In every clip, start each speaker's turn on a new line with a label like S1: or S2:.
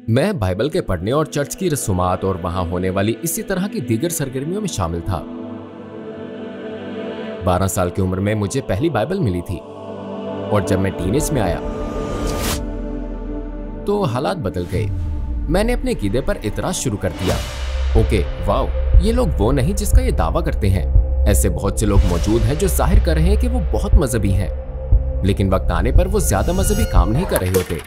S1: मैं बाइबल के पढ़ने और चर्च की रसूमात और वहां होने वाली इसी तरह की दीगर सरगर्मियों में शामिल था। 12 साल की उम्र में मुझे पहली बाइबल मिली थी और जब मैं टीनेज में आया तो हालात बदल गए। मैंने अपने कीदे पर इतराज शुरू कर दिया। ओके, वाओ, ये लोग वो नहीं जिसका ये दावा करते हैं। ऐसे बहुत से लोग मौजूद हैं जो जाहिर कर रहे हैं कि वो बहुत मजहबी हैं, लेकिन वक्त आने पर वो ज्यादा मजहबी काम नहीं कर रहे होते।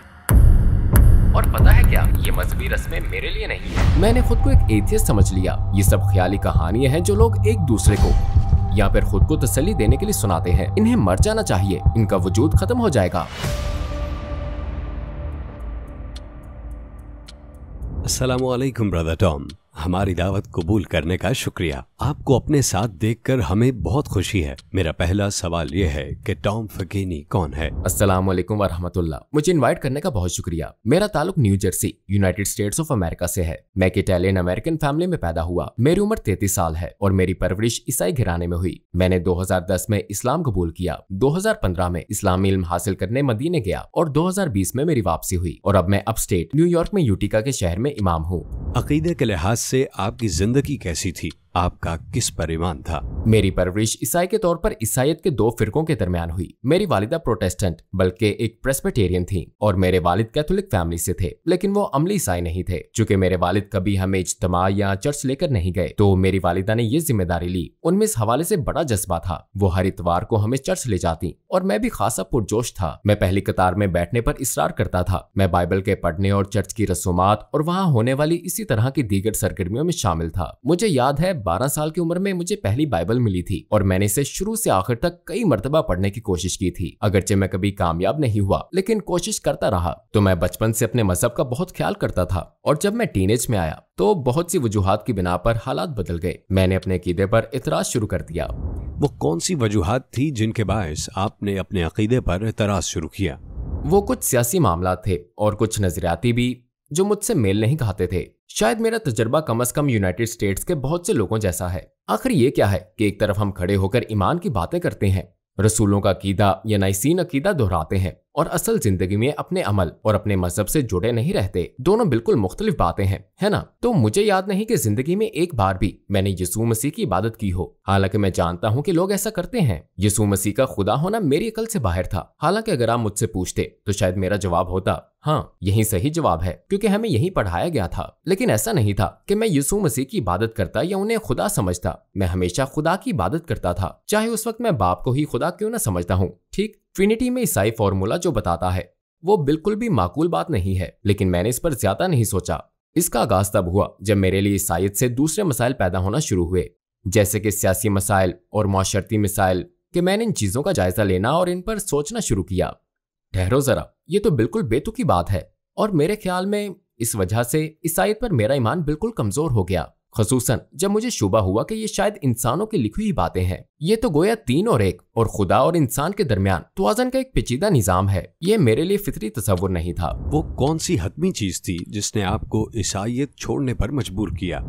S1: और पता है क्या, ये मजहबी रस्में मेरे लिए नहीं है। मैंने खुद को एक एथियस्ट समझ लिया। ये सब ख्याली कहानियां हैं जो लोग एक दूसरे को या फिर खुद को तसल्ली देने के लिए सुनाते हैं। इन्हें मर जाना चाहिए, इनका वजूद खत्म हो जाएगा।
S2: अस्सलामुअलैकुम ब्रदर टॉम, हमारी दावत कबूल करने का शुक्रिया। आपको अपने साथ देखकर हमें बहुत खुशी है। मेरा पहला सवाल यह है कि टॉम फकीनी कौन है?
S1: अस्सलामुअलैकुम व रहमतुल्लाह। मुझे इनवाइट करने का बहुत शुक्रिया। मेरा ताल्लुक new Jersey, United states of America से है। मैं एक इटालियन अमेरिकन फैमिली में पैदा हुआ। मेरी उम्र 33 साल है और मेरी परवरिश ईसाई घराने में हुई। मैंने 2010 में इस्लाम कबूल किया, 2015 में इस्लामी इल्म हासिल करने मदीने गया और 2020 में मेरी वापसी हुई और अब मैं अपस्टेट न्यूयॉर्क में यूटिका के शहर में इमाम हूँ।
S2: अकीदे के लिहाज से आपकी जिंदगी कैसी थी? आपका किस पर ईमान था?
S1: मेरी परवरिश ईसाई के तौर पर ईसाइयत के 2 फिरकों के दरमियान हुई। मेरी वालिदा प्रोटेस्टेंट बल्कि एक प्रेस्बिटेरियन थी और मेरे वालिद कैथोलिक फैमिली से थे, लेकिन वो अमली ईसाई नहीं थे। चूंकि मेरे वालिद कभी हमें इज्तिमा या चर्च लेकर नहीं गए, तो मेरी वालिदा ने ये जिम्मेदारी ली। उनमें इस हवाले से बड़ा जज्बा था। वो हर इतवार को हमें चर्च ले जाती और मैं भी खासा पुरजोश था। मैं पहली कतार में बैठने पर इसरार करता था। मैं बाइबल के पढ़ने और चर्च की रसूमात और वहाँ होने वाली इसी तरह की दीगर सरगर्मियों में शामिल था। मुझे याद है 12 साल की उम्र में मुझे पहली बाइबल मिली थी और मैंने इसे शुरू से आखिर तक कई मर्तबा पढ़ने की कोशिश की थी। अगरचे मैं कभी कामयाब नहीं हुआ, लेकिन कोशिश करता रहा। तो मैं बचपन से अपने मजहब का बहुत ख्याल करता था और जब मैं टीनेज में आया तो बहुत सी वजूहात की बिना पर हालात बदल गए। मैंने अपने अकीदे पर इतराज शुरू कर दिया।
S2: वो कौन सी वजूहात थी जिनके बायस आपने अपने अकीदे पर इतराज शुरू किया?
S1: वो कुछ सियासी मामला थे और कुछ नजरियाती भी जो मुझसे मेल नहीं खाते थे। शायद मेरा तजर्बा कम से कम यूनाइटेड स्टेट्स के बहुत से लोगों जैसा है। आखिर ये क्या है कि एक तरफ हम खड़े होकर ईमान की बातें करते हैं, रसूलों का अकीदा या नाइसीन अकीदा दोहराते हैं और असल जिंदगी में अपने अमल और अपने मजहब से जुड़े नहीं रहते। दोनों बिल्कुल मुख्तलिफ बातें हैं, है ना? तो मुझे याद नहीं कि जिंदगी में एक बार भी मैंने यीशु मसीह की इबादत की हो। हालांकि मैं जानता हूँ कि लोग ऐसा करते हैं। यीशु मसीह का खुदा होना मेरी अकल से बाहर था। हालांकि अगर आप मुझसे पूछते तो शायद मेरा जवाब होता हाँ, यही सही जवाब है, क्योंकि हमें यही पढ़ाया गया था। लेकिन ऐसा नहीं था कि मैं यीशु मसीह की इबादत करता या उन्हें खुदा समझता। मैं हमेशा खुदा की इबादत करता था, चाहे उस वक्त मैं बाप को ही खुदा क्यों ना समझता हूँ। ठीक, ट्रिनिटी में ईसाई फॉर्मूला जो बताता है वो बिल्कुल भी माकूल बात नहीं है, लेकिन मैंने इस पर ज्यादा नहीं सोचा। इसका आगाज तब हुआ जब मेरे लिए ईसाईयत से दूसरे मसाइल पैदा होना शुरू हुए, जैसे कि सियासी मसाइल और माशरती मसाइल, कि मैंने इन चीजों का जायजा लेना और इन पर सोचना शुरू किया। ठहरो जरा, ये तो बिल्कुल बेतुकी बात है और मेरे ख्याल में इस वजह से ईसाईयत पर मेरा ईमान बिल्कुल कमजोर हो गया, खसूसन जब मुझे शुबा हुआ कि ये शायद इंसानों की लिखी हुई बातें हैं। ये तो गोया 3 और 1 और खुदा और इंसान के दरमियान तवाज़ुन का एक पेचीदा निजाम है। ये मेरे लिए फितरी तसव्वुर नहीं था।
S2: वो कौन सी हतमी चीज थी जिसने आपको ईसाईयत छोड़ने पर मजबूर किया?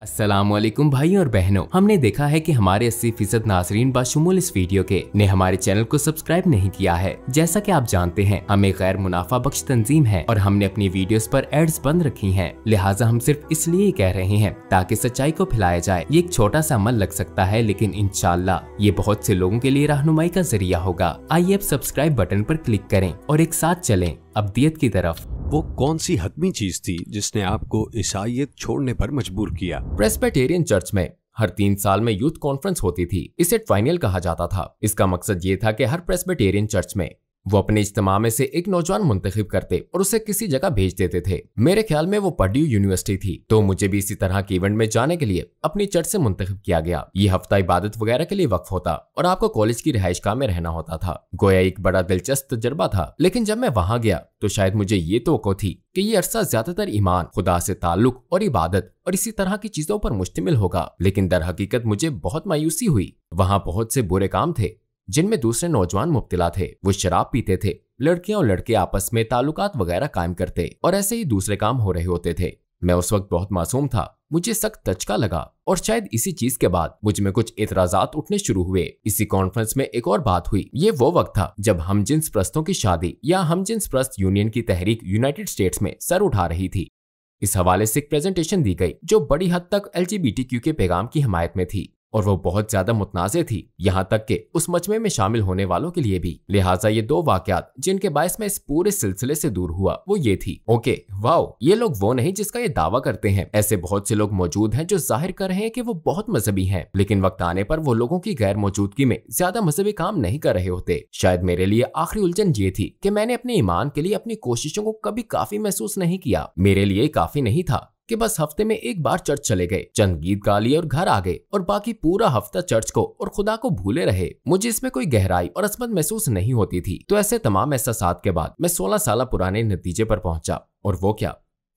S1: अस्सलामुअलैकुम भाई और बहनों, हमने देखा है कि हमारे 80% नाजरीन बाशुमूल इस वीडियो के ने हमारे चैनल को सब्सक्राइब नहीं किया है। जैसा कि आप जानते हैं, हम एक गैर मुनाफा बख्श तंजीम है और हमने अपनी वीडियोस पर एड्स बंद रखी हैं। लिहाजा हम सिर्फ इसलिए कह रहे हैं ताकि सच्चाई को फैलाया जाए। ये एक छोटा सा अमल लग सकता है, लेकिन इंशाअल्लाह ये बहुत से लोगों के लिए रहनुमाई का जरिया होगा। आइए अब सब्सक्राइब बटन पर क्लिक करें और एक साथ चलें अब्दियत की तरफ।
S2: वो कौन सी हतमी चीज थी जिसने आपको ईसाईयत छोड़ने पर मजबूर किया?
S1: प्रेस्बिटेरियन चर्च में हर 3 साल में यूथ कॉन्फ्रेंस होती थी। इसे ट्राइनियल कहा जाता था। इसका मकसद ये था कि हर प्रेस्बिटेरियन चर्च में वो अपने इज्तिमा में से एक नौजवान मुंतखब करते और उसे किसी जगह भेज देते थे। मेरे ख्याल में वो पर्ड्यू यूनिवर्सिटी थी, तो मुझे भी इसी तरह के इवेंट में जाने के लिए अपनी चर्च से मुंतखब किया गया। ये हफ्ता इबादत वगैरह के लिए वक्फ होता और आपको कॉलेज की रिहाइशगाह में रहना होता था। गोया एक बड़ा दिलचस्प तजर्बा था, लेकिन जब मैं वहां गया तो शायद मुझे ये तवक्को थी कि ये अरसा ज्यादातर ईमान, खुदा से ताल्लुक और इबादत और इसी तरह की चीजों पर मुश्तमिल होगा। लेकिन दर हकीकत मुझे बहुत मायूसी हुई। वहाँ बहुत से बुरे काम थे जिनमें दूसरे नौजवान मुब्तिला थे। वो शराब पीते थे, लड़कियां और लड़के आपस में ताल्लुकात वगैरह कायम करते और ऐसे ही दूसरे काम हो रहे होते थे। मैं उस वक्त बहुत मासूम था, मुझे सख्त धचका लगा और शायद इसी चीज के बाद मुझ में कुछ एतराजात उठने शुरू हुए। इसी कॉन्फ्रेंस में एक और बात हुई। ये वो वक्त था जब हमजिन्स प्रस्तों की शादी या हमजिन्स प्रस्त यूनियन की तहरीक यूनाइटेड स्टेट्स में सर उठा रही थी। इस हवाले से एक प्रेजेंटेशन दी गई जो बड़ी हद तक LGBTQ के पैगाम की हिमायत में थी और वो बहुत ज्यादा मुतनाज़े थी, यहाँ तक कि उस मजमे में शामिल होने वालों के लिए भी। लिहाजा ये दो वाकयात जिनके बायस मैं इस पूरे सिलसिले से दूर हुआ वो ये थी, ओके वाओ, ये लोग वो नहीं जिसका ये दावा करते हैं। ऐसे बहुत से लोग मौजूद हैं जो जाहिर कर रहे हैं कि वो बहुत मजहबी हैं, लेकिन वक्त आने पर वो लोगों की गैर मौजूदगी में ज्यादा मजहबी काम नहीं कर रहे होते। शायद मेरे लिए आखिरी उलझन ये थी कि मैंने अपने ईमान के लिए अपनी कोशिशों को कभी काफी महसूस नहीं किया। मेरे लिए काफी नहीं था कि बस हफ्ते में एक बार चर्च चले गए, चंद गीत गा लिए और घर आ गए और बाकी पूरा हफ्ता चर्च को और खुदा को भूले रहे। मुझे इसमें कोई गहराई और असमत महसूस नहीं होती थी। तो ऐसे तमाम एहसासात के बाद मैं 16 साल पुराने नतीजे पर पहुंचा, और वो क्या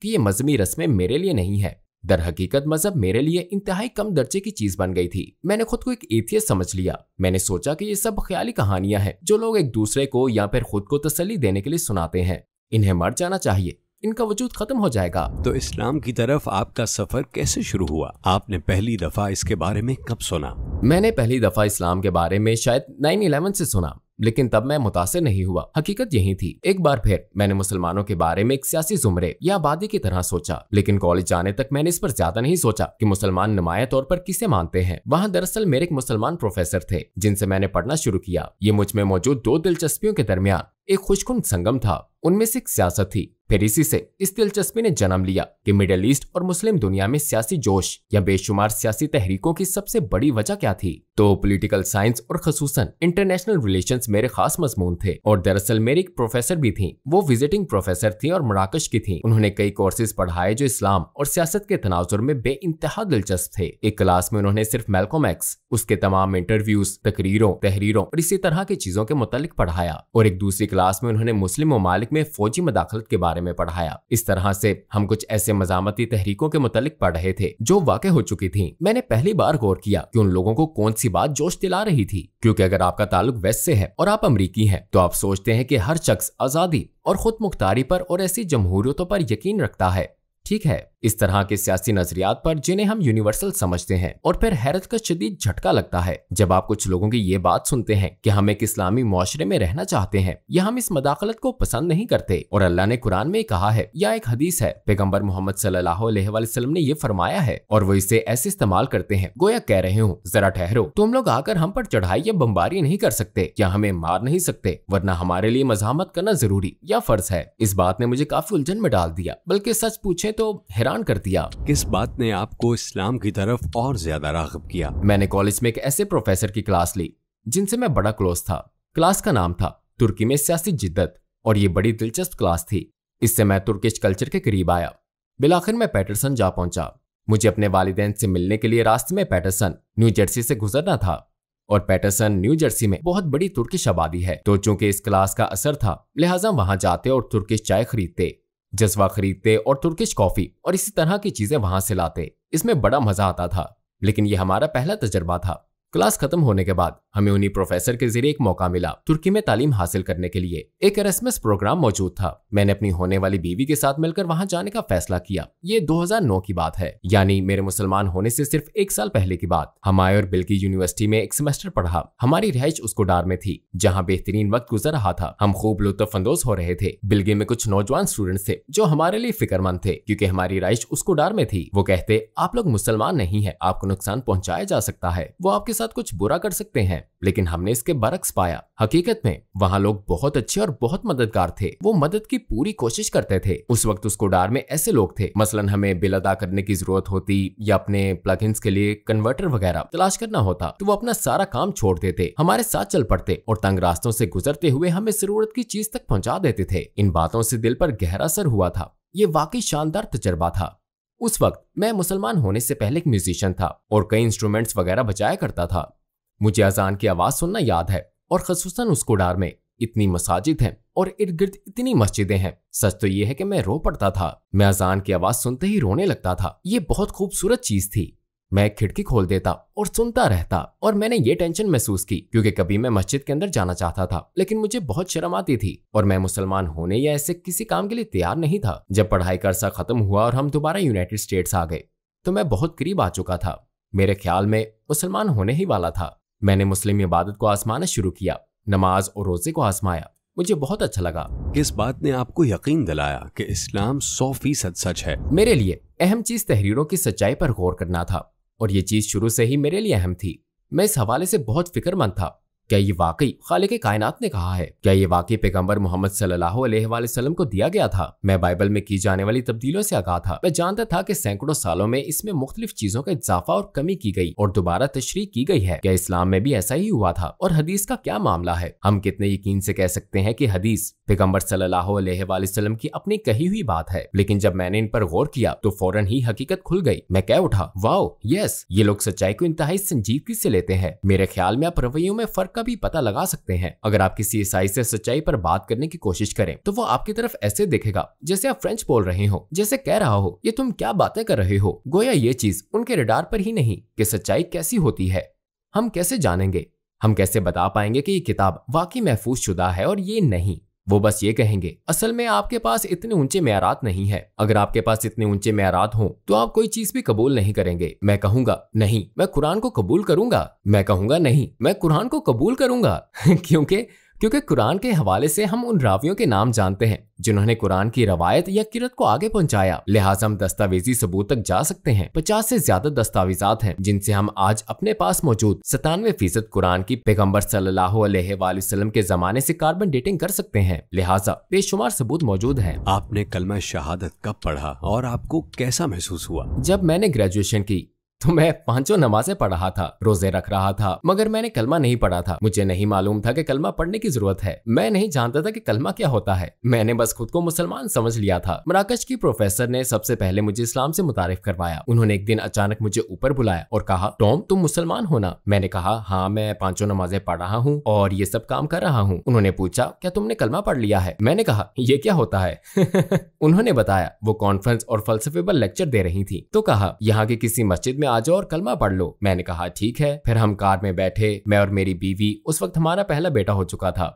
S1: कि ये मजहबी रस्में मेरे लिए नहीं है। दर हकीकत मजहब मेरे लिए इंतहाई कम दर्जे की चीज बन गई थी। मैंने खुद को एक एथियस्ट समझ लिया। मैंने सोचा कि ये सब ख्याली कहानियां हैं जो लोग एक दूसरे को या फिर खुद को तसल्ली देने के लिए सुनाते हैं। इन्हें मर जाना चाहिए, इनका वजूद खत्म हो जाएगा।
S2: तो इस्लाम की तरफ आपका सफर कैसे शुरू हुआ? आपने पहली दफा इसके बारे में कब सुना?
S1: मैंने पहली दफा इस्लाम के बारे में शायद 9/11 से सुना, लेकिन तब मैं मुतासिर नहीं हुआ। हकीकत यही थी। एक बार फिर मैंने मुसलमानों के बारे में एक सियासी जुमरे या आबादी की तरह सोचा, लेकिन कॉलेज जाने तक मैंने इस पर ज्यादा नहीं सोचा कि मुसलमान नुमाया तौर पर किसे मानते हैं। वहाँ दरअसल मेरे एक मुसलमान प्रोफेसर थे जिनसे मैंने पढ़ना शुरू किया। ये मुझ में मौजूद दो दिलचस्पियों के दरमियान एक खुशकुन संगम था। उनमें से एक सियासत थी। फिर इसी से इस दिलचस्पी ने जन्म लिया कि मिडिल ईस्ट और मुस्लिम दुनिया में सियासी जोश या बेशुमार सियासी तहरीकों की सबसे बड़ी वजह क्या थी। तो पॉलिटिकल साइंस और खसूसन इंटरनेशनल रिलेशंस मेरे खास मजमून थे। और दरअसल मेरी एक प्रोफेसर भी थी। वो विजिटिंग प्रोफेसर थी और मराकश की थी। उन्होंने कई कोर्सेज पढ़ाए जो इस्लाम और सियासत के तनाजुर में बेइंतहा दिलचस्प थे। एक क्लास में उन्होंने सिर्फ मैल्कम एक्स, उसके तमाम इंटरव्यूज, तकरीरों, तहरीरों और इसी तरह की चीजों के मुतालिक पढ़ाया, और एक दूसरी क्लास में उन्होंने मुस्लिम ममालिक में फौजी मदाखलत के बारे में पढ़ाया। इस तरह से हम कुछ ऐसे मजामती तहरीकों के मुतालिक पढ़ रहे थे जो वाक़ई हो चुकी थी। मैंने पहली बार गौर किया कि उन लोगों को कौन सी बात जोश दिला रही थी, क्योंकि अगर आपका ताल्लुक वेस्ट से है और आप अमरीकी हैं तो आप सोचते हैं कि हर शख्स आजादी और खुद मुख्तारी पर और ऐसी जमहूरियतों पर यकीन रखता है। ठीक है, इस तरह के सियासी नजरियात पर जिन्हें हम यूनिवर्सल समझते हैं, और फिर हैरत का शदीद झटका लगता है जब आप कुछ लोगों की ये बात सुनते हैं कि हम एक इस्लामी मुआशरे में रहना चाहते हैं या हम इस मदाखलत को पसंद नहीं करते। और अल्लाह ने कुरान में कहा है या एक हदीस है, पैगंबर मोहम्मद सल्लल्लाहु अलैहि वसल्लम ने ये फरमाया है, और वो इसे ऐसे इस्तेमाल करते हैं गोया कह रहे हो जरा ठहरो, तुम लोग आकर हम पर चढ़ाई या बमबारी नहीं कर सकते या हमें मार नहीं सकते, वरना हमारे लिए मज़ाहमत करना जरूरी या फर्ज है। इस बात ने मुझे काफी उलझन में डाल दिया, बल्कि सच पूछे तो हैरान कर दिया।
S2: किस बात ने आपको इस्लाम की तरफ और ज्यादा राग़िब किया?
S1: मैंने कॉलेज में एक ऐसे प्रोफेसर की क्लास ली जिनसे मैं बड़ा क्लोज था। क्लास का नाम था तुर्की में सियासी जिद्दत, और ये बड़ी दिलचस्प क्लास थी। इससे मैं तुर्किश कल्चर के करीब आया। बिलाखिर मैं पैटरसन जा पहुंचा। मुझे अपने वालिदैन से मिलने के लिए रास्ते में पैटरसन, न्यू जर्सी से गुजरना था, और पैटरसन न्यू जर्सी में बहुत बड़ी तुर्किश आबादी है। तो चूंकि इस क्लास का असर था, लिहाजा वहां जाते और तुर्किश चाय खरीदते, जज्वा खरीदते और तुर्किश कॉफी और इसी तरह की चीजें वहां से लाते। इसमें बड़ा मजा आता था, लेकिन यह हमारा पहला तजर्बा था। क्लास खत्म होने के बाद हमें उन्हीं प्रोफेसर के जरिए एक मौका मिला तुर्की में तालीम हासिल करने के लिए। एक एरास्मस प्रोग्राम मौजूद था। मैंने अपनी होने वाली बीवी के साथ मिलकर वहां जाने का फैसला किया। ये 2009 की बात है, यानी मेरे मुसलमान होने से सिर्फ एक साल पहले की बात। हम आए और बिल्की यूनिवर्सिटी में एक सेमेस्टर पढ़ा। हमारी रिहाइश उस्कोडार में थी, जहाँ बेहतरीन वक्त गुजर रहा था। हम खूब लुत्फअंदोज हो रहे थे। बिल्गी में कुछ नौजवान स्टूडेंट्स थे जो हमारे लिए फिक्रमंद थे, क्योंकि हमारी रिहाइश उस्कोडार में थी। वो कहते, आप लोग मुसलमान नहीं है, आपको नुकसान पहुंचाया जा सकता है, वो आपके साथ कुछ बुरा कर सकते हैं। लेकिन हमने इसके बरक्स पाया। हकीकत में वहाँ लोग बहुत अच्छे और बहुत मददगार थे। वो मदद की पूरी कोशिश करते थे। उस वक्त उस्कोडार में ऐसे लोग थे, मसलन हमें बिल अदा करने की जरूरत होती या अपने प्लगइन्स के लिए कन्वर्टर वगैरह तलाश करना होता, तो वो अपना सारा काम छोड़ देते, हमारे साथ चल पड़ते और तंग रास्तों से गुजरते हुए हमें जरूरत की चीज तक पहुंचा देते थे। इन बातों से दिल पर गहरा असर हुआ था। ये वाकई शानदार तजर्बा था। उस वक्त मैं मुसलमान होने से पहले एक म्यूजिशियन था और कई इंस्ट्रूमेंट्स वगैरह बजाया करता था। मुझे अजान की आवाज सुनना याद है, और खसूसन उस्कोडार में इतनी मसाजिद हैं और इर्द गिर्द इतनी मस्जिदें हैं। सच तो ये है कि मैं रो पड़ता था। मैं अजान की आवाज सुनते ही रोने लगता था। ये बहुत खूबसूरत चीज थी। मैं एक खिड़की खोल देता और सुनता रहता। और मैंने ये टेंशन महसूस की क्योंकि कभी मैं मस्जिद के अंदर जाना चाहता था लेकिन मुझे बहुत शर्म आती थी और मैं मुसलमान होने या ऐसे किसी काम के लिए तैयार नहीं था। जब पढ़ाई का अरसा खत्म हुआ और हम दोबारा यूनाइटेड स्टेट्स आ गए तो मैं बहुत करीब आ चुका था। मेरे ख्याल में मुसलमान होने ही वाला था। मैंने मुस्लिम इबादत को आजमाना शुरू किया, नमाज और रोजे को आजमाया। मुझे बहुत अच्छा लगा।
S2: किस बात ने आपको यकीन दिलाया कि इस्लाम 100% सच है?
S1: मेरे लिए अहम चीज तहरीरों की सच्चाई पर गौर करना था और ये चीज शुरू से ही मेरे लिए अहम थी। मैं इस हवाले से बहुत फिक्रमंद था। क्या ये वाकई खालिक कायनात ने कहा है? क्या ये वाकई पैगंबर मोहम्मद सल्लल्लाहु अलैहि वसल्लम को दिया गया था? मैं बाइबल में की जाने वाली तब्दीलियों से आगाह था। मैं जानता था कि सैकड़ों सालों में इसमें मुख्तलिफ चीजों का इजाफा और कमी की गई और दोबारा तशरीह की गई है। क्या इस्लाम में भी ऐसा ही हुआ था? और हदीस का क्या मामला है? हम कितने यकीन से कह सकते हैं कि हदीस पैगंबर सल्लल्लाहु अलैहि वसल्लम की अपनी कही हुई बात है? लेकिन जब मैंने इन पर गौर किया तो फौरन ही हकीकत खुल गई। मैं कह उठा, वाओ यस, ये लोग सच्चाई को इंतहाई संजीदगी से लेते हैं। मेरे ख्याल में आप रवैयों में फर्क का भी पता लगा सकते हैं। अगर आप किसी ईसाई से सच्चाई पर बात करने की कोशिश करें तो वो आपकी तरफ ऐसे देखेगा जैसे आप फ्रेंच बोल रहे हो, जैसे कह रहा हो ये तुम क्या बातें कर रहे हो। गोया ये चीज उनके रडार पर ही नहीं कि सच्चाई कैसी होती है। हम कैसे जानेंगे? हम कैसे बता पाएंगे कि ये किताब वाकई महफूज शुदा है और ये नहीं? वो बस ये कहेंगे, असल में आपके पास इतने ऊंचे मेयारात नहीं है। अगर आपके पास इतने ऊंचे मेयारात हों तो आप कोई चीज भी कबूल नहीं करेंगे। मैं कहूंगा नहीं, मैं कुरान को कबूल करूंगा। मैं कहूंगा नहीं, मैं कुरान को कबूल करूंगा क्योंकि कुरान के हवाले से हम उन रावियों के नाम जानते हैं जिन्होंने कुरान की रवायत या किरत को आगे पहुंचाया। लिहाजा हम दस्तावेजी सबूत तक जा सकते हैं। 50 से ज्यादा दस्तावेजात हैं जिनसे हम आज अपने पास मौजूद 97% कुरान की पैगंबर सल्लल्लाहु अलैहि वसल्लम के जमाने से कार्बन डेटिंग कर सकते हैं। लिहाजा बेशुमार सबूत मौजूद हैं।
S2: आपने कलमा शहादत कब पढ़ा और आपको कैसा महसूस हुआ?
S1: जब मैंने ग्रेजुएशन की तो मैं 5 नमाजें पढ़ रहा था, रोजे रख रहा था, मगर मैंने कलमा नहीं पढ़ा था। मुझे नहीं मालूम था कि कलमा पढ़ने की जरूरत है। मैं नहीं जानता था कि कलमा क्या होता है। मैंने बस खुद को मुसलमान समझ लिया था। मराकश की प्रोफेसर ने सबसे पहले मुझे इस्लाम से मुतारिफ करवाया। उन्होंने एक दिन अचानक मुझे ऊपर बुलाया और कहा, टॉम तुम मुसलमान हो ना? मैंने कहा हाँ, मैं 5 नमाजें पढ़ रहा हूँ और ये सब काम कर रहा हूँ। उन्होंने पूछा, क्या तुमने कलमा पढ़ लिया है? मैंने कहा ये क्या होता है? उन्होंने बताया वो कॉन्फ्रेंस और फलसफेबल लेक्चर दे रही थी, तो कहा यहाँ की किसी मस्जिद में आ जाओ और कलमा पढ़ लो। मैंने कहा ठीक है। फिर हम कार में बैठे, मैं और मेरी बीवी, उस वक्त हमारा पहला बेटा हो चुका था,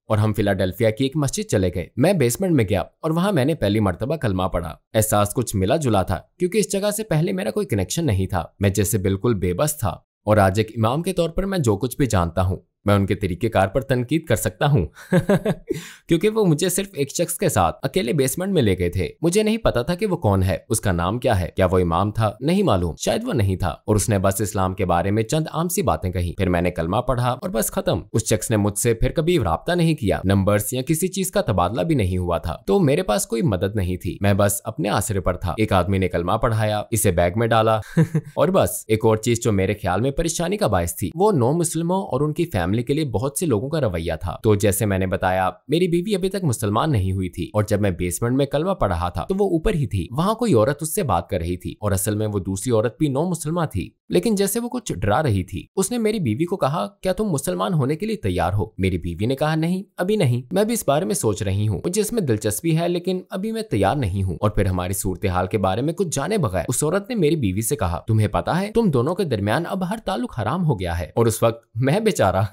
S1: और हम फिलाडेल्फिया की एक मस्जिद चले गए। मैं बेसमेंट में गया और वहां मैंने पहली मर्तबा कलमा पढ़ा। एहसास कुछ मिला जुला था क्योंकि इस जगह से पहले मेरा कोई कनेक्शन नहीं था। मैं जैसे बिल्कुल बेबस था और आज एक इमाम के तौर पर मैं जो कुछ भी जानता हूँ मैं उनके तरीकेकार पर तनकीद कर सकता हूँ क्योंकि वो मुझे सिर्फ एक शख्स के साथ अकेले बेसमेंट में ले गए थे। मुझे नहीं पता था कि वो कौन है, उसका नाम क्या है, क्या वो इमाम था, नहीं मालूम, शायद वो नहीं था, और उसने बस इस्लाम के बारे में चंद आम सी बातें कही। फिर मैंने कलमा पढ़ा और बस खत्म। उस शख्स ने मुझसे फिर कभी राब्ता नहीं किया, नंबर्स या किसी चीज का तबादला भी नहीं हुआ था, तो मेरे पास कोई मदद नहीं थी। मैं बस अपने आसरे पर था। एक आदमी ने कलमा पढ़ाया, इसे बैग में डाला और बस। एक और चीज जो मेरे ख्याल में परेशानी का बायस थी वो नौ मुस्लिमों और उनकी फैमिली के लिए बहुत से लोगों का रवैया था। तो जैसे मैंने बताया, मेरी बीवी अभी तक मुसलमान नहीं हुई थी और जब मैं बेसमेंट में कलमा पढ़ रहा था तो वो ऊपर ही थी। वहां कोई औरत उससे बात कर रही थी और असल में वो दूसरी औरत भी नौ मुसलमान थी, लेकिन जैसे वो कुछ डरा रही थी। उसने मेरी बीवी को कहा, क्या तुम मुसलमान होने के लिए तैयार हो? मेरी बीवी ने कहा, नहीं, अभी नहीं, मैं भी इस बारे में सोच रही हूँ, मुझे इसमें दिलचस्पी है लेकिन अभी मैं तैयार नहीं हूँ। और फिर हमारी सूरत हाल के बारे में कुछ जाने बगैर उस औरत ने मेरी बीवी से कहा, तुम्हें पता है तुम दोनों के दरमियान अब हर ताल्लुक हराम हो गया है। और उस वक्त मैं बेचारा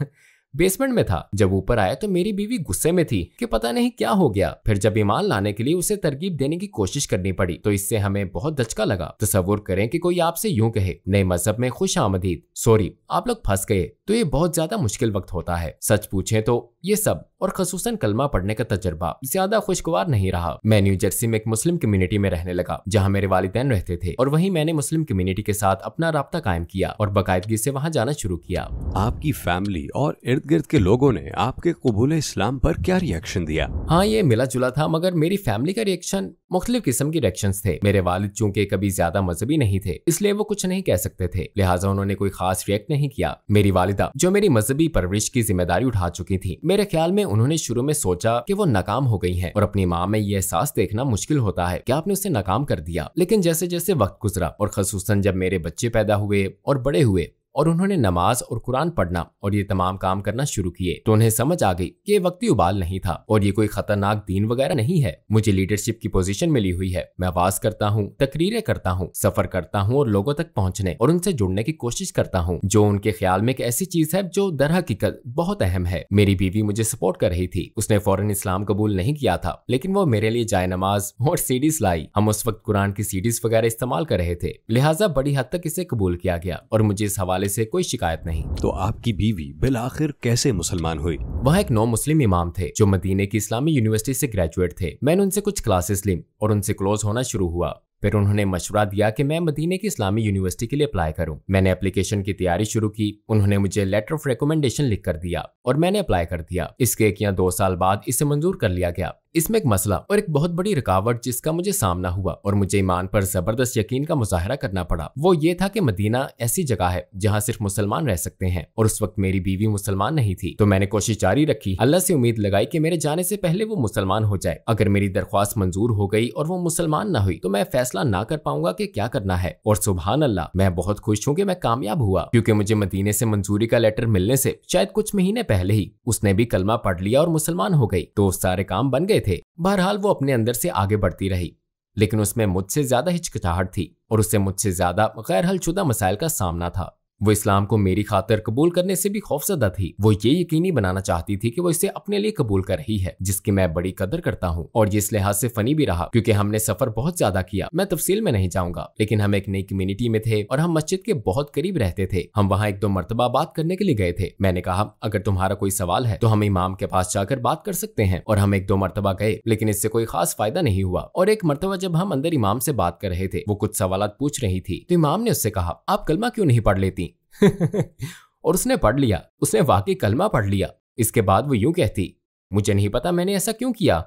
S1: बेसमेंट में था। जब ऊपर आया तो मेरी बीवी गुस्से में थी कि पता नहीं क्या हो गया। फिर जब ईमान लाने के लिए उसे तरकीब देने की कोशिश करनी पड़ी तो इससे हमें बहुत दचका लगा। तसव्वुर करें कि कोई आपसे यूं कहे, नए मजहब में खुश आमदीद, सॉरी आप लोग फंस गए, तो ये बहुत ज्यादा मुश्किल वक्त होता है। सच पूछें तो ये सब और खसूसन कलमा पढ़ने का तजर्बा ज्यादा खुशगवार नहीं रहा। मैं न्यू जर्सी में एक मुस्लिम कम्युनिटी में रहने लगा जहाँ मेरे वालिदैन रहते थे, और वहीं मैंने मुस्लिम कम्युनिटी के साथ अपना राब्ता कायम किया और बाकायदगी से वहाँ जाना शुरू किया।
S2: आपकी फैमिली और इर्द गिर्द के लोगों ने आपके कबूल इस्लाम पर क्या रिएक्शन दिया?
S1: हाँ, ये मिला जुला था, मगर मेरी फैमिली का रिएक्शन मुख्तलिफ किस्म की रिएक्शंस थे। मेरे वालिद चूंकि कभी ज्यादा मजहबी नहीं थे इसलिए वो कुछ नहीं कह सकते थे, लिहाजा उन्होंने कोई खास रिएक्ट नहीं किया। मेरी वालिदा जो मेरी मजहबी परवरिश की जिम्मेदारी उठा चुकी थी, मेरे ख्याल में उन्होंने शुरू में सोचा कि वो नाकाम हो गई हैं और अपनी माँ में ये एहसास देखना मुश्किल होता है कि आपने उसे नाकाम कर दिया। लेकिन जैसे जैसे वक्त गुजरा और खसूसन जब मेरे बच्चे पैदा हुए और बड़े हुए और उन्होंने नमाज और कुरान पढ़ना और ये तमाम काम करना शुरू किए तो उन्हें समझ आ गई कि ये वक्ती उबाल नहीं था और ये कोई खतरनाक दीन वगैरह नहीं है। मुझे लीडरशिप की पोजीशन मिली हुई है, मैं आवाज करता हूँ, तकरीरें करता हूँ, सफर करता हूँ और लोगों तक पहुँचने और उनसे जुड़ने की कोशिश करता हूँ, जो उनके ख्याल में एक ऐसी चीज है जो दर हकीकत बहुत अहम है। मेरी बीवी मुझे सपोर्ट कर रही थी, उसने फौरन इस्लाम कबूल नहीं किया था, लेकिन वो मेरे लिए जाए नमाज और सीडीज लाई। हम उस वक्त कुरान की सीडीज वगैरह इस्तेमाल कर रहे थे, लिहाजा बड़ी हद तक इसे कबूल किया गया और मुझे इस हवाले से कोई शिकायत नहीं।
S2: तो आपकी बीवी बिलाखिर कैसे मुसलमान हुई?
S1: वहाँ एक नौ मुस्लिम इमाम थे जो मदीने की इस्लामी यूनिवर्सिटी से ग्रेजुएट थे। मैंने उनसे कुछ क्लासेस ली और उनसे क्लोज होना शुरू हुआ। फिर उन्होंने मशवरा दिया कि मैं मदीने की इस्लामी यूनिवर्सिटी के लिए अप्लाई करूं। मैंने एप्लीकेशन की तैयारी शुरू की। उन्होंने मुझे लेटर ऑफ रिकमेंडेशन लिख कर दिया और मैंने अप्लाई कर दिया। इसके 1 या 2 साल बाद इसे मंजूर कर लिया गया। इसमें एक मसला और एक बहुत बड़ी रुकावट जिसका मुझे सामना हुआ और मुझे ईमान पर जबरदस्त यकीन का मुजाहरा करना पड़ा, वो ये था कि मदीना ऐसी जगह है जहाँ सिर्फ मुसलमान रह सकते हैं और उस वक्त मेरी बीवी मुसलमान नहीं थी। तो मैंने कोशिश जारी रखी, अल्लाह से उम्मीद लगाई कि मेरे जाने से पहले वो मुसलमान हो जाए। अगर मेरी दरख्वास्त मंजूर हो गई और वो मुसलमान ना हुई तो मैं फैसला ना कर पाऊंगा कि क्या करना है। और सुभान अल्लाह, मैं बहुत खुश हूँ कि मैं कामयाब हुआ, क्योंकि मुझे मदीने से मंजूरी का लेटर मिलने से शायद कुछ महीने पहले ही उसने भी कलमा पढ़ लिया और मुसलमान हो गई। तो सारे काम बन गए थे। बहरहाल वो अपने अंदर से आगे बढ़ती रही, लेकिन उसमें मुझसे ज्यादा हिचकिचाहट थी और उससे मुझसे ज्यादा गैर हलशुदा मसाइल का सामना था। वो इस्लाम को मेरी खातिर कबूल करने से भी खौफजदा थी। वो ये यकीनी बनाना चाहती थी कि वो इसे अपने लिए कबूल कर रही है, जिसकी मैं बड़ी कदर करता हूँ। और ये इस लिहाज से फनी भी रहा क्योंकि हमने सफर बहुत ज्यादा किया। मैं तफसील में नहीं जाऊंगा, लेकिन हम एक नई कम्युनिटी में थे और हम मस्जिद के बहुत करीब रहते थे। हम वहाँ 1-2 मरतबा बात करने के लिए गए थे। मैंने कहा, अगर तुम्हारा कोई सवाल है तो हम इमाम के पास जाकर बात कर सकते हैं। और हम 1-2 मरतबा गए, लेकिन इससे कोई खास फायदा नहीं हुआ। और एक मरतबा जब हम अंदर इमाम से बात कर रहे थे, वो कुछ सवालात पूछ रही थी, तो इमाम ने उससे कहा, आप कलमा क्यों नहीं पढ़ लेती? और उसने पढ़ लिया। उसने वाकई कलमा पढ़ लिया। इसके बाद वो यूं कहती, मुझे नहीं पता मैंने ऐसा क्यों किया।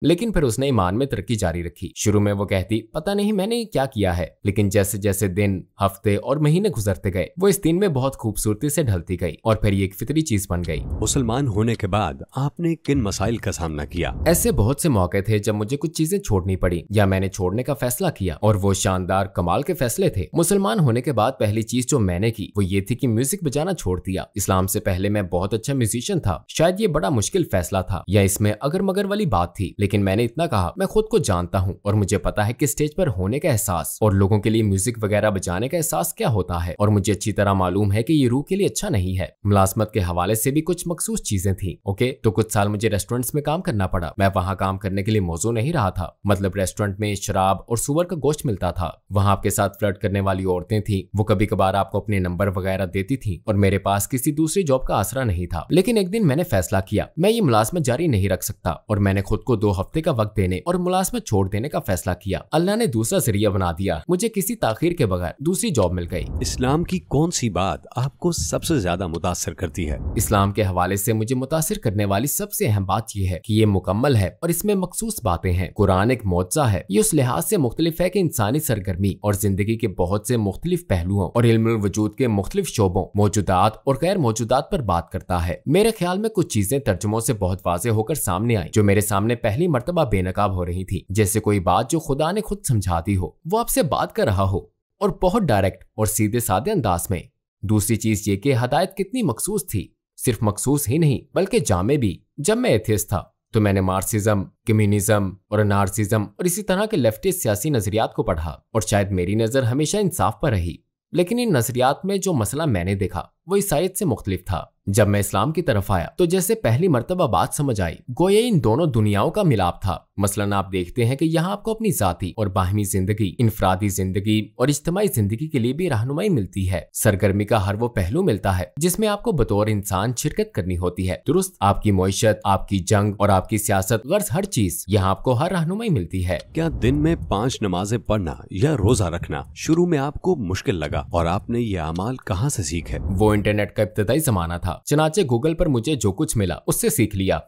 S1: लेकिन फिर उसने ईमान में तरक्की जारी रखी। शुरू में वो कहती, पता नहीं मैंने क्या किया है, लेकिन जैसे जैसे दिन, हफ्ते और महीने गुजरते गए, वो इस दिन में बहुत खूबसूरती से ढलती गई और फिर ये एक फितरी चीज बन गई।
S2: मुसलमान होने के बाद आपने किन मसाइल का सामना किया?
S1: ऐसे बहुत से मौके थे जब मुझे कुछ चीजें छोड़नी पड़ी या मैंने छोड़ने का फैसला किया, और वो शानदार कमाल के फैसले थे। मुसलमान होने के बाद पहली चीज जो मैंने की वो ये थी कि म्यूजिक बजाना छोड़ दिया। इस्लाम से पहले मैं बहुत अच्छा म्यूजिशियन था। शायद ये बड़ा मुश्किल फैसला था या इसमें अगर मगर वाली बात थी, लेकिन मैंने इतना कहा, मैं खुद को जानता हूँ और मुझे पता है कि स्टेज पर होने का एहसास और लोगों के लिए म्यूजिक वगैरह बजाने का एहसास क्या होता है, और मुझे अच्छी तरह मालूम है कि ये रूह के लिए अच्छा नहीं है। मुलाजमत के हवाले से भी कुछ मखसूस चीजें थी। ओके, तो कुछ साल मुझे रेस्टोरेंट्स में काम करना पड़ा। मैं वहाँ काम करने के लिए मौजू नहीं रहा था। मतलब रेस्टोरेंट में शराब और सुअर का गोश्त मिलता था। वहाँ आपके साथ फ्लर्ट करने वाली औरतें थी। वो कभी कभार आपको अपने नंबर वगैरह देती थी और मेरे पास किसी दूसरी जॉब का आसरा नहीं था। लेकिन एक दिन मैंने फैसला किया, मैं ये मुलाजमत जारी नहीं रख सकता और मैंने खुद को 2 हफ्ते का वक्त देने और मुलाजमत छोड़ देने का फैसला किया। अल्लाह ने दूसरा जरिया बना दिया। मुझे किसी ताखीर के बगैर दूसरी जॉब मिल गई।
S2: इस्लाम की कौन सी बात आपको सबसे ज्यादा मुतासिर करती है?
S1: इस्लाम के हवाले से मुझे मुतासिर करने वाली सबसे अहम बात यह है कि ये मुकम्मल है और इसमें मखसूस बातें हैं। कुरान एक मौजज़ा है। ये उस लिहाज से मुख्तलिफ है कि इंसानी सरगर्मी और जिंदगी के बहुत से मुख्तलिफ पहलुओं और इल्मुल वजूद के मुख्तलिफ शोबों, मौजूदात और गैर मौजूदात पर बात करता है। मेरे ख्याल में कुछ चीजें तर्जुमों से बहुत वाज़ेह होकर सामने आई जो मेरे सामने पहली मर्तबा बेनकाब हो रही थी। जैसे कोई बात जो खुदा ने खुद समझाती हो, वो आपसे बात कर रहा हो और बहुत डायरेक्ट और सीधे साधे अंदाज में। दूसरी चीज ये कि हदायत कितनी मखसूस थी। सिर्फ मखसूस ही नहीं बल्कि जामे भी। जब मैं एथियस्ट था तो मैंने मार्क्सिज्म, कम्युनिज्म और नार्सिज्म और इसी तरह के लेफ्टिस्ट सियासी नजरियात को पढ़ा और शायद मेरी नजर हमेशा इंसाफ पर रही। लेकिन इन नजरियात में जो मसला मैंने देखा वो ईसाईयत से मुख्तलिफ था। जब मैं इस्लाम की तरफ आया तो जैसे पहली मर्तबा बात समझ आई, गोया इन दोनों दुनियाओं का मिलाप था। मसलन आप देखते हैं कि यहाँ आपको अपनी जाती और बाहमी जिंदगी, इनफरादी जिंदगी और इज्तिमाई जिंदगी के लिए भी रहनुमाई मिलती है। सरगर्मी का हर वो पहलू मिलता है जिसमें आपको बतौर इंसान शिरकत करनी होती है। दुरुस्त, आपकी मईशत, आपकी जंग और आपकी सियासत, गर्ज हर चीज यहाँ आपको हर रहनुमाई मिलती है।
S2: क्या दिन में 5 नमाजें पढ़ना या रोजा रखना शुरू में आपको मुश्किल लगा और आपने ये अमाल कहाँ से सीखे?
S1: वो इंटरनेट का इब्तदाई जमाना था, चनाचे गूगल पर मुझे जो कुछ मिला उससे सीख लिया।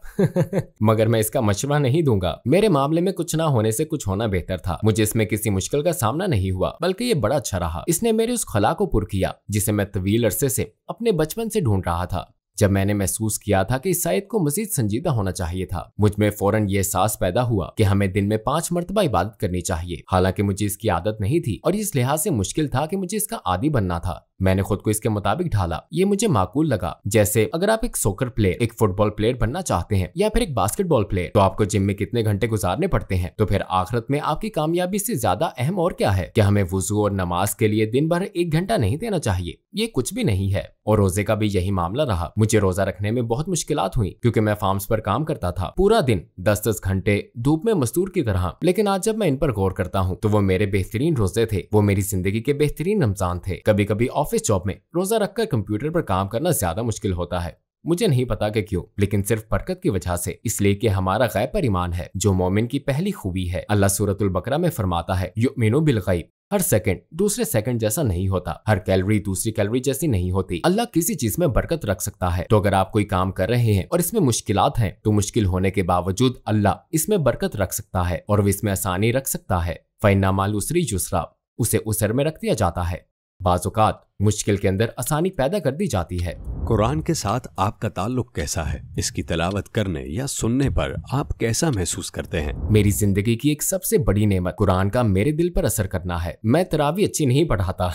S1: मगर मैं इसका मशवरा नहीं दूंगा। मेरे मामले में कुछ ना होने से कुछ होना बेहतर था। मुझे इसमें किसी मुश्किल का सामना नहीं हुआ, बल्कि ये बड़ा अच्छा रहा। इसने मेरे उस खला को पुर किया जिसे मैं तवील अरसे से अपने बचपन से ढूंढ रहा था। जब मैंने महसूस किया था कि ईसाईयत को मजीद संजीदा होना चाहिए था, मुझ में फौरन ये एहसास पैदा हुआ कि हमें दिन में 5 मरतबा इबादत करनी चाहिए। हालांकि मुझे इसकी आदत नहीं थी और इस लिहाज से मुश्किल था कि मुझे इसका आदी बनना था। मैंने खुद को इसके मुताबिक ढाला। ये मुझे माकूल लगा। जैसे अगर आप एक सॉकर प्लेयर, एक फुटबॉल प्लेयर बनना चाहते हैं या फिर एक बास्केटबॉल प्लेयर, तो आपको जिम में कितने घंटे गुजारने पड़ते हैं, तो फिर आखिरत में आपकी कामयाबी से ज्यादा अहम और क्या है? क्या हमें वुजू और नमाज के लिए दिन भर 1 घंटा नहीं देना चाहिए? ये कुछ भी नहीं है। और रोजे का भी यही मामला रहा। मुझे रोजा रखने में बहुत मुश्किलात हुई क्योंकि मैं फार्म्स पर काम करता था, पूरा दिन 10-10 घंटे धूप में मजदूर की तरह। लेकिन आज जब मैं इन पर गौर करता हूँ तो वो मेरे बेहतरीन रोजे थे, वो मेरी जिंदगी के बेहतरीन रमजान थे। कभी कभी ऑफिस जॉब में रोजा रखकर कंप्यूटर पर काम करना ज्यादा मुश्किल होता है। मुझे नहीं पता कि क्यों, लेकिन सिर्फ बरकत की वजह से, इसलिए कि हमारा गैब पर ईमान है, जो मोमिन की पहली खूबी है। अल्लाह सूरतुल बकरा में फरमाता है, युमिनु बिल गैब। हर सेकंड दूसरे सेकंड जैसा नहीं होता, हर कैलोरी दूसरी कैलोरी जैसी नहीं होती। अल्लाह किसी चीज में बरकत रख सकता है। तो अगर आप कोई काम कर रहे हैं और इसमें मुश्किलात हैं, तो मुश्किल होने के बावजूद अल्लाह इसमें बरकत रख सकता है और वो इसमें आसानी रख सकता है। फइन्ना माल उसरी युसरा, उसे उसर में रख दिया जाता है। बाज़-औक़ात मुश्किल के अंदर आसानी पैदा कर दी जाती है।
S2: कुरान के साथ आपका ताल्लुक कैसा है? इसकी तिलावत करने या सुनने पर आप कैसा महसूस करते हैं?
S1: मेरी जिंदगी की एक सबसे बड़ी नेमत कुरान का मेरे दिल पर असर करना है। मैं तरावी अच्छी नहीं पढ़ाता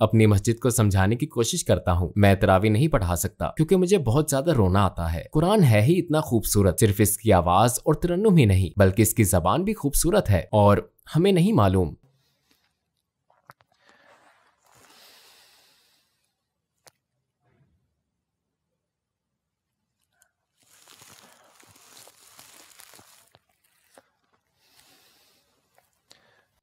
S1: अपनी मस्जिद को समझाने की कोशिश करता हूँ। मैं तरावी नहीं पढ़ा सकता क्योंकि मुझे बहुत ज्यादा रोना आता है। कुरान है ही इतना खूबसूरत, सिर्फ इसकी आवाज और तरन्नुम ही नहीं बल्कि इसकी जबान भी खूबसूरत है और हमें नहीं मालूम।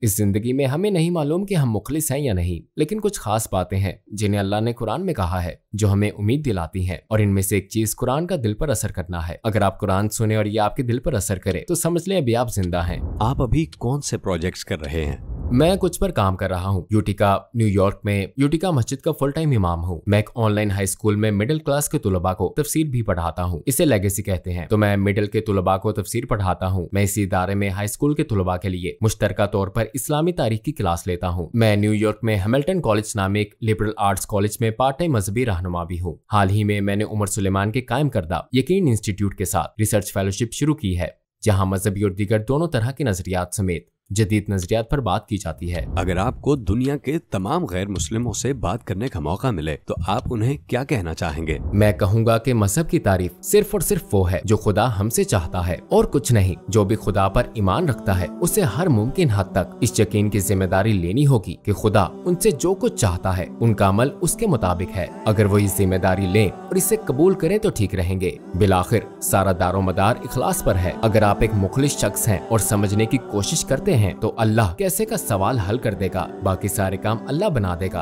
S1: इस जिंदगी में हमें नहीं मालूम कि हम मुखलिस हैं या नहीं, लेकिन कुछ खास बातें हैं जिन्हें अल्लाह ने कुरान में कहा है जो हमें उम्मीद दिलाती हैं। और इनमें से एक चीज कुरान का दिल पर असर करना है। अगर आप कुरान सुने और ये आपके दिल पर असर करे तो समझ लें अभी आप जिंदा हैं।
S2: आप अभी कौन से प्रोजेक्ट्स कर रहे हैं?
S1: मैं कुछ पर काम कर रहा हूँ। यूटिका न्यूयॉर्क में यूटिका मस्जिद का फुल टाइम इमाम हूँ। मैं एक ऑनलाइन हाई स्कूल में मिडिल क्लास के तुलबा को तफसीर भी पढ़ाता हूँ। इसे लेगेसी कहते हैं। तो मैं मिडिल के तुलबा को तफसीर पढ़ाता हूँ। मैं इसी इदारे में हाई स्कूल के तुलबा के लिए मुश्तरका तौर पर इस्लामी तारीख की क्लास लेता हूँ। मैं न्यूयॉर्क में हैमिल्टन कॉलेज नामिक लिबरल आर्ट्स कॉलेज में पार्ट टाइम मजहबी रहनुमा भी हूँ। हाल ही में मैंने उमर सुलेमान के कायम करदा यकीन इंस्टीट्यूट के साथ रिसर्च फेलोशिप शुरू की है, जहाँ मजहबी और दीगर दोनों तरह के नजरियात समेत जदीद नजरियात पर बात की जाती है।
S2: अगर आपको दुनिया के तमाम गैर मुस्लिमों से बात करने का मौका मिले तो आप उन्हें क्या कहना चाहेंगे?
S1: मैं कहूँगा कि मजहब की तारीफ सिर्फ और सिर्फ वो है जो खुदा हमसे चाहता है और कुछ नहीं। जो भी खुदा पर ईमान रखता है उसे हर मुमकिन हद तक इस यकीन की जिम्मेदारी लेनी होगी कि खुदा उनसे जो कुछ चाहता है उनका अमल उसके मुताबिक है। अगर वो इस जिम्मेदारी लें और इसे कबूल करें तो ठीक रहेंगे। बिलाखिर सारा दारोमदार इखलास पर है। अगर आप एक मुखलिस शख्स हैं और समझने की कोशिश करते हैं तो अल्लाह कैसे का सवाल हल कर देगा, बाकी सारे काम अल्लाह बना देगा।